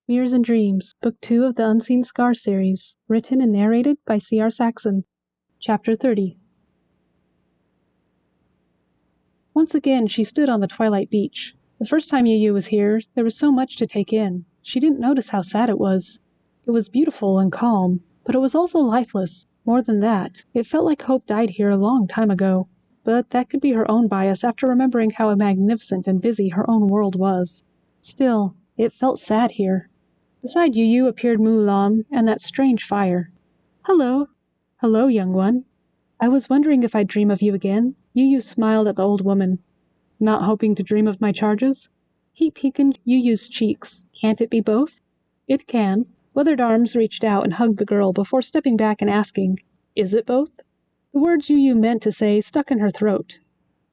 Mirrors and Dreams, Book 2 of the Unseen Scar series, written and narrated by C.R. Saxon. Chapter 30. Once again she stood on the twilight beach. The first time Yu was here, there was so much to take in. She didn't notice how sad it was. It was beautiful and calm, but it was also lifeless. More than that, it felt like hope died here a long time ago. But that could be her own bias after remembering how magnificent and busy her own world was. Still, it felt sad here. Beside Yu appeared Lam and that strange fire. "Hello." "Hello, young one." "I was wondering if I'd dream of you again." Yu smiled at the old woman. "Not hoping to dream of my charges?" Heat peekened Yu's cheeks. "Can't it be both?" "It can." Weathered arms reached out and hugged the girl before stepping back and asking, "Is it both?" The words Yu meant to say stuck in her throat.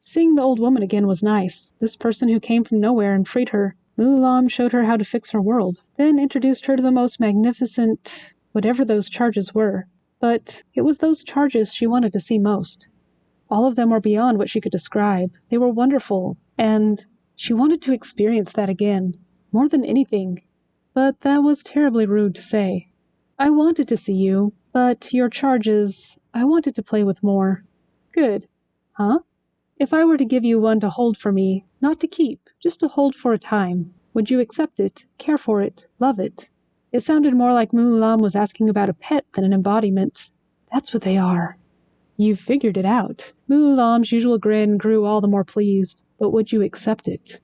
Seeing the old woman again was nice. This person who came from nowhere and freed her. Lam showed her how to fix her world, then introduced her to the most magnificent, whatever those charges were. But it was those charges she wanted to see most. All of them were beyond what she could describe. They were wonderful, and she wanted to experience that again, more than anything. But that was terribly rude to say. "I wanted to see you, but your charges, I wanted to play with more." "Good." "Huh?" "If I were to give you one to hold for me, not to keep, just to hold for a time, would you accept it, care for it, love it?" It sounded more like Lam was asking about a pet than an embodiment. That's what they are. "You've figured it out." Lam's usual grin grew all the more pleased. "But would you accept it?"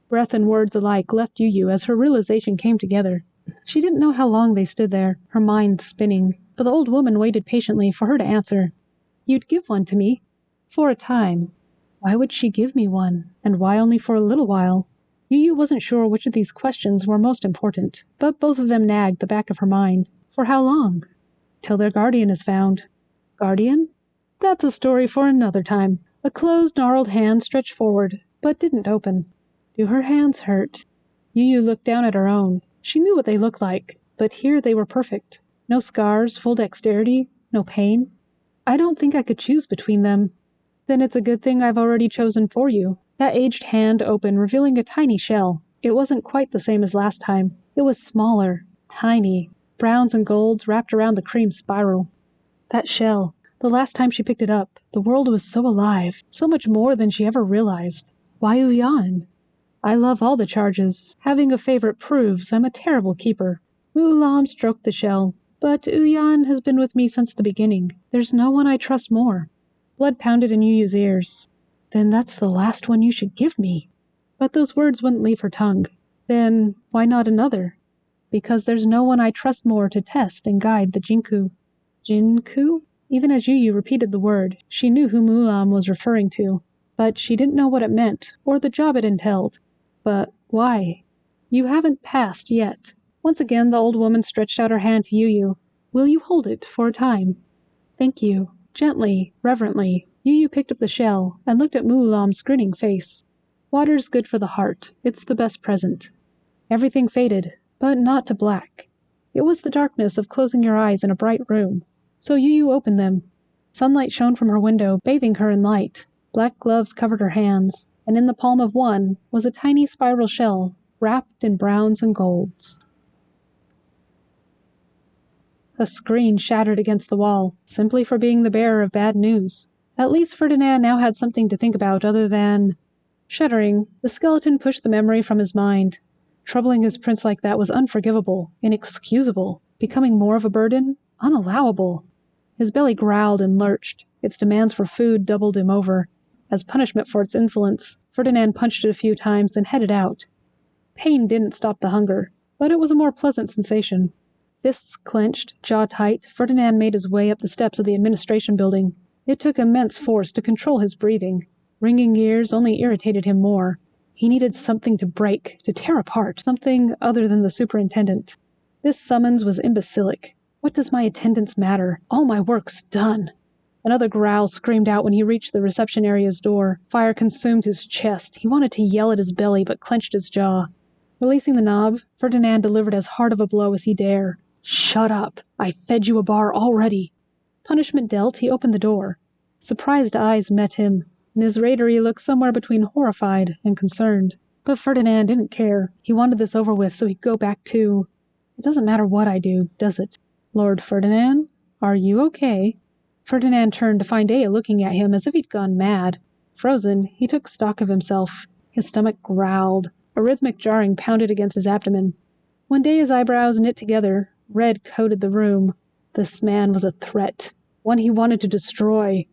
Breath and words alike left Yu as her realization came together. She didn't know how long they stood there, her mind spinning, but the old woman waited patiently for her to answer. "You'd give one to me?" "For a time." Why would she give me one, and why only for a little while? Yu wasn't sure which of these questions were most important, but both of them nagged the back of her mind. For how long? Till their guardian is found. Guardian? That's a story for another time. A closed, gnarled hand stretched forward, but didn't open. Do her hands hurt? Yu looked down at her own. She knew what they looked like, but here they were perfect. No scars, full dexterity, no pain. "I don't think I could choose between them." "Then it's a good thing I've already chosen for you." That aged hand opened, revealing a tiny shell. It wasn't quite the same as last time. It was smaller, tiny, browns and golds wrapped around the cream spiral. That shell, the last time she picked it up, the world was so alive, so much more than she ever realized. Why Uyan? "I love all the charges. Having a favorite proves I'm a terrible keeper." Lam stroked the shell. "But Uyan has been with me since the beginning. There's no one I trust more." Blood pounded in Yu's ears. "Then that's the last one you should give me." But those words wouldn't leave her tongue. "Then why not another?" "Because there's no one I trust more to test and guide the Jinku." "Jinku?" Even as Yu repeated the word, she knew who Lam was referring to. But she didn't know what it meant, or the job it entailed. "But why?" "You haven't passed yet." Once again the old woman stretched out her hand to Yu. "Will you hold it for a time?" "Thank you." Gently, reverently, Yu picked up the shell and looked at Lam's grinning face. "Water's good for the heart. It's the best present." Everything faded, but not to black. It was the darkness of closing your eyes in a bright room. So Yu opened them. Sunlight shone from her window, bathing her in light. Black gloves covered her hands, and in the palm of one was a tiny spiral shell wrapped in browns and golds. A screen shattered against the wall, simply for being the bearer of bad news. At least Ferdinan now had something to think about other than... Shuddering, the skeleton pushed the memory from his mind. Troubling his prince like that was unforgivable, inexcusable, becoming more of a burden, unallowable. His belly growled and lurched. Its demands for food doubled him over. As punishment for its insolence, Ferdinan punched it a few times, then headed out. Pain didn't stop the hunger, but it was a more pleasant sensation. Fists clenched, jaw tight, Ferdinan made his way up the steps of the administration building. It took immense force to control his breathing. Ringing ears only irritated him more. He needed something to break, to tear apart, something other than the superintendent. This summons was imbecilic. What does my attendance matter? All my work's done. Another growl screamed out when he reached the reception area's door. Fire consumed his chest. He wanted to yell at his belly, but clenched his jaw. Releasing the knob, Ferdinan delivered as hard of a blow as he dare. "Shut up! I fed you a bar already." Punishment dealt, he opened the door. Surprised eyes met him. Ms. Raidery looked somewhere between horrified and concerned. But Ferdinan didn't care. He wanted this over with so he'd go back to... It doesn't matter what I do, does it? Lord Ferdinan, are you okay? Ferdinand turned to find Dea looking at him as if he'd gone mad. Frozen, he took stock of himself. His stomach growled. A rhythmic jarring pounded against his abdomen. When Dea's eyebrows knit together, red coated the room. This man was a threat, one he wanted to destroy.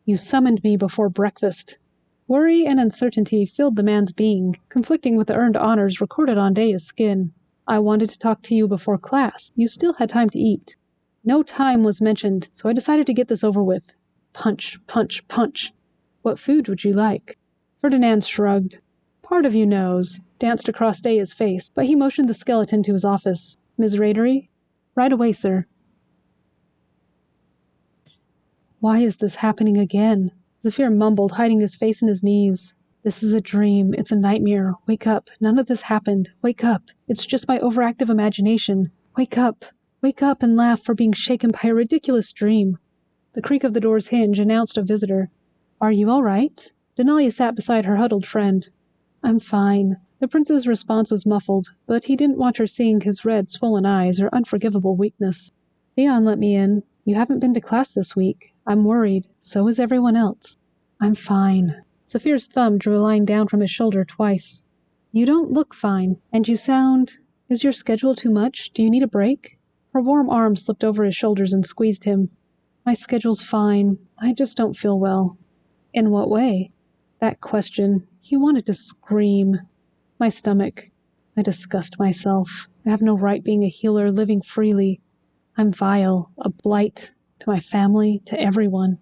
You summoned me before breakfast. Worry and uncertainty filled the man's being, conflicting with the earned honors recorded on Dea's skin. I wanted to talk to you before class. You still had time to eat. No time was mentioned, so I decided to get this over with. Punch, punch, punch. What food would you like? Ferdinand shrugged. Part of you knows, danced across Dea's face, but he motioned the skeleton to his office. Ms. Raidery? Right away, sir. Why is this happening again? Zephyr mumbled, hiding his face in his knees. This is a dream. It's a nightmare. Wake up. None of this happened. Wake up. It's just my overactive imagination. Wake up. Wake up and laugh for being shaken by a ridiculous dream. The creak of the door's hinge announced a visitor. Are you all right? Denalia sat beside her huddled friend. I'm fine. The prince's response was muffled, but he didn't want her seeing his red, swollen eyes or unforgivable weakness. Theon let me in. You haven't been to class this week. I'm worried. So is everyone else. I'm fine. Zephyr's thumb drew a line down from his shoulder twice. You don't look fine, and you sound... Is your schedule too much? Do you need a break? Her warm arm slipped over his shoulders and squeezed him. My schedule's fine. I just don't feel well. In what way? That question. He wanted to scream. My stomach. I disgust myself. I have no right being a healer living freely. I'm vile, a blight, to my family, to everyone.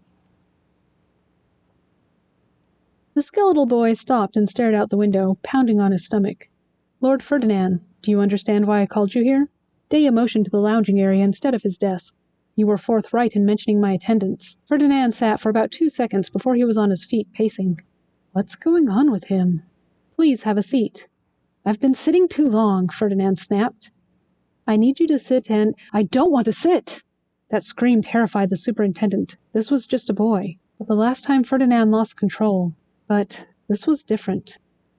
The skeletal boy stopped and stared out the window, pounding on his stomach. Lord Ferdinan, do you understand why I called you here? Dea motioned to the lounging area instead of his desk. You were forthright in mentioning my attendance. Ferdinan sat for about 2 seconds before he was on his feet, pacing. What's going on with him? Please have a seat. I've been sitting too long, Ferdinand snapped. I need you to sit and... I don't want to sit! That scream terrified the superintendent. This was just a boy. But the last time Ferdinand lost control. But this was different.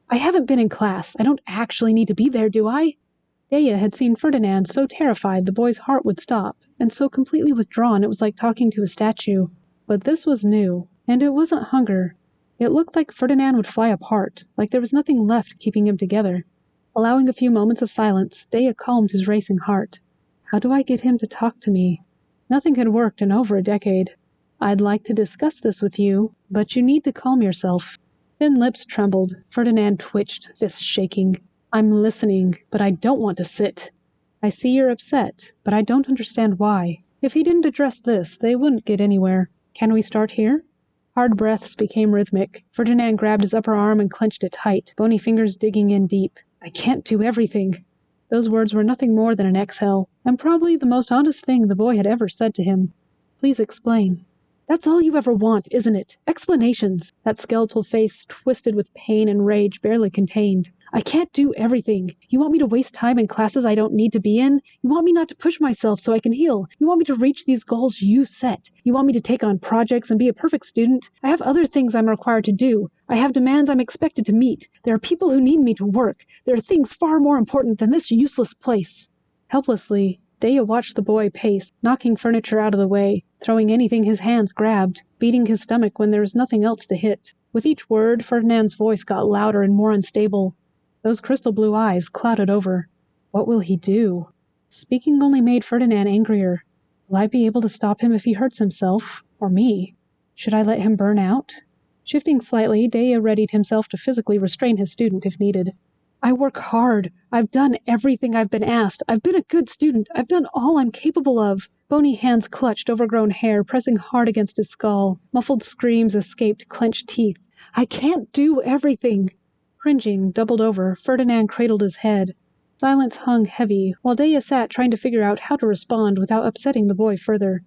I haven't been in class. I don't actually need to be there, do I? Dea had seen Ferdinand so terrified the boy's heart would stop, and so completely withdrawn it was like talking to a statue. But this was new, and it wasn't hunger. It looked like Ferdinand would fly apart, like there was nothing left keeping him together. Allowing a few moments of silence, Dea calmed his racing heart. How do I get him to talk to me? Nothing had worked in over a decade. I'd like to discuss this with you, but you need to calm yourself. Thin lips trembled. Ferdinand twitched, fists shaking. I'm listening, but I don't want to sit. I see you're upset, but I don't understand why. If he didn't address this, they wouldn't get anywhere. Can we start here? Hard breaths became rhythmic. Ferdinand grabbed his upper arm and clenched it tight, bony fingers digging in deep. I can't do everything. Those words were nothing more than an exhale, and probably the most honest thing the boy had ever said to him. Please explain. That's all you ever want, isn't it? Explanations. That skeletal face twisted with pain and rage barely contained. I can't do everything. You want me to waste time in classes I don't need to be in? You want me not to push myself so I can heal? You want me to reach these goals you set? You want me to take on projects and be a perfect student? I have other things I'm required to do. I have demands I'm expected to meet. There are people who need me to work. There are things far more important than this useless place. Helplessly, Dea watched the boy pace, knocking furniture out of the way, throwing anything his hands grabbed, beating his stomach when there was nothing else to hit. With each word, Ferdinand's voice got louder and more unstable. Those crystal blue eyes clouded over. What will he do? Speaking only made Ferdinand angrier. Will I be able to stop him if he hurts himself? Or me? Should I let him burn out? Shifting slightly, Dea readied himself to physically restrain his student if needed. I work hard. I've done everything I've been asked. I've been a good student. I've done all I'm capable of. Bony hands clutched overgrown hair, pressing hard against his skull. Muffled screams escaped clenched teeth. I can't do everything. Cringing, doubled over, Ferdinand cradled his head. Silence hung heavy, while Dea sat trying to figure out how to respond without upsetting the boy further.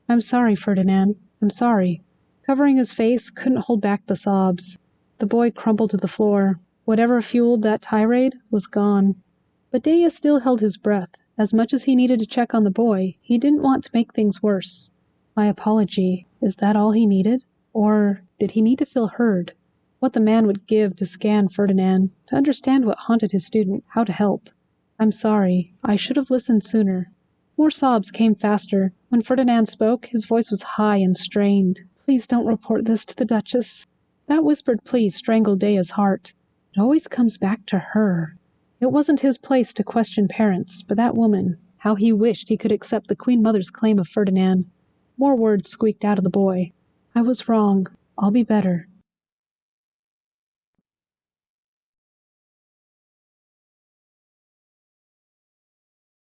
I'm sorry, Ferdinand. I'm sorry. Covering his face, couldn't hold back the sobs. The boy crumpled to the floor. Whatever fueled that tirade was gone. But Dea still held his breath. As much as he needed to check on the boy, he didn't want to make things worse. My apology. Is that all he needed? Or did he need to feel heard? What the man would give to scan Ferdinand, to understand what haunted his student, how to help. I'm sorry. I should have listened sooner." More sobs came faster. When Ferdinand spoke, his voice was high and strained. "Please don't report this to the Duchess." That whispered plea strangled Dea's heart. It always comes back to her. It wasn't his place to question parents, but that woman, how he wished he could accept the Queen Mother's claim of Ferdinand. More words squeaked out of the boy. "I was wrong. I'll be better.